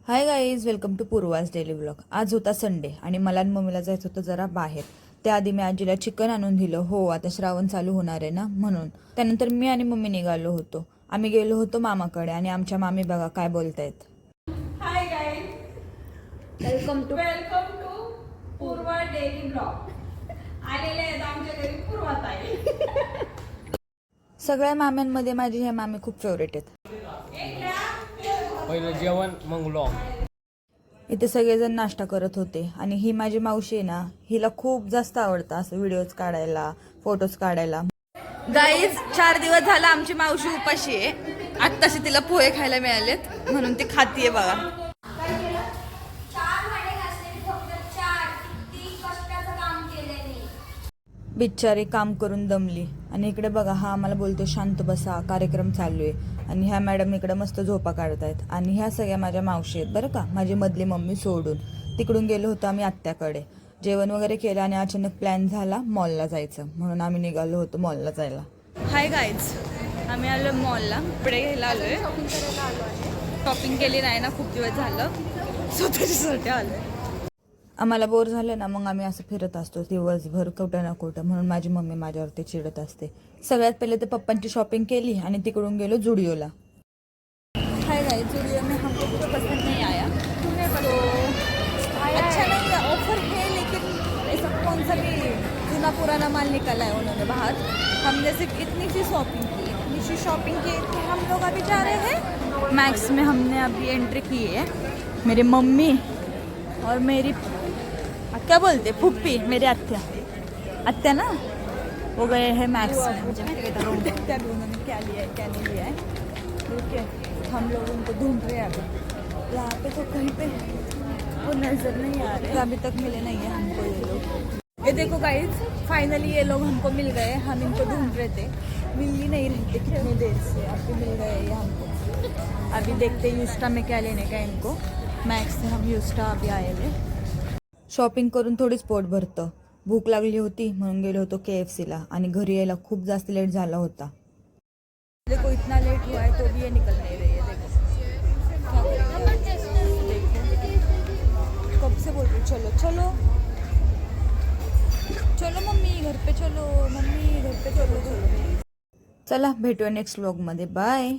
High guys, welcome to Purvaj daily blog. आज होता Sunday आणि मला आणि मम्मीला जायचं होतं जरा बाहेर. त्याआधी मी आजीला चिकन आणून दिलं. हो, आता श्रावण चालू होणार आहे ना म्हणून. त्यानंतर मी आणि मम्मी निघालो होतो. आम्ही गेलो होतो मामाकडे आणि आमच्या मामी बघा काय बोलतायत. Hi guys, welcome to Purva daily blog. आलेले आहेत आमच्या घरी पूर्वाताई. सगळ्या माम्यांमध्ये माझी ह्या मामी खूप फेवरेट आहेत. पहिलं जेवण मग व्लॉग. इथे सगळेजण नाश्ता करत होते आणि ही माझी मावशी आहे ना, हिला खूप जास्त आवडतं असं व्हिडिओज काढायला, फोटोज काढायला. गाईज, 4 दिवस झाला आमची मावशी उपाशी आहे. आत्ताशी तिला पोहे खायला मिळालेत म्हणून ती खातीये बघा. बिचारी काम करून दमली आणि इकडे बघा हा आम्हाला बोलतो शांत बसा, कार्यक्रम चालू आहे. आणि ह्या मॅडम इकडे मस्त झोपा काढतायत. आणि ह्या सगळ्या माझ्या मावशी आहेत बरं का, माझी मधली मम्मी सोडून. तिकडून गेलो होतो आम्ही आत्याकडे, जेवण वगैरे केलं आणि अचानक प्लॅन झाला मॉलला जायचं म्हणून आम्ही निघालो होतो मॉलला जायला. हाय गाईज, आम्ही आलो मॉलला, कपडे घ्यायला आलोय. शॉपिंग केली नाही ना खूप दिवस झालं, स्वतःच्यासाठी आलोय. आम्हाला बोर झालं ना मग आम्ही असं फिरत असतो दिवसभर कुठं ना कुठं, म्हणून माझी मम्मी माझ्यावरती चिडत असते. सगळ्यात पहिले तर पप्पांची शॉपिंग केली आणि तिकडून गेलो जुडिओला. हाय गाइस, जुडिओ में हमको कुछ पसंद नहीं आया. तो अच्छा नहीं है, ऑफर है लेकिन ऐसा कौन सा भी पुराना पुराना माल निकाला है उन्होंने बाहर. हमने सिर्फ इतनी सी शॉपिंग की कि हम लोग अभी जा रहे हैं मैक्स में. हमने अभी एंट्री की है. मेरी मम्मी और मेरी क्या बोलते फुप्पी, मेरे अत्या ना, वो गए हैं मैक्स में. क्या उन्होंने क्या लिया है क्या नहीं लिया है, ठीक है. हम लोग उनको ढूंढ रहे हैं अभी. यहाँ पे तो कहीं पे वो नजर नहीं आ रहे, अभी तक मिले नहीं है हमको ये लोग. ये देखो गाइस, फाइनली ये लोग हमको मिल गए. हम इनको ढूंढ रहे थे, मिल ही नहीं रहे थे कितनी देर से. अभी मिल गए ये हमको. अभी देखते हैं युस्टा में क्या लेने का इनको. मैक्स से हम युस्टा अभी आए थे. शॉपिंग करून थोडीच पोट भरतं. भूक लागली होती म्हणून गेलो होतो KFC ला आणि घरी यायला खूप जास्त लेट झाला होता. देखो इतना लेट हुआ है तो भी ये निकल नहीं रही है. देखो कब से बोल रही चलो चलो चलो मम्मी घर पे चलो, मम्मी घर पे चलो. चला भेटूया नेक्स्ट व्लॉग मध्ये. बाय.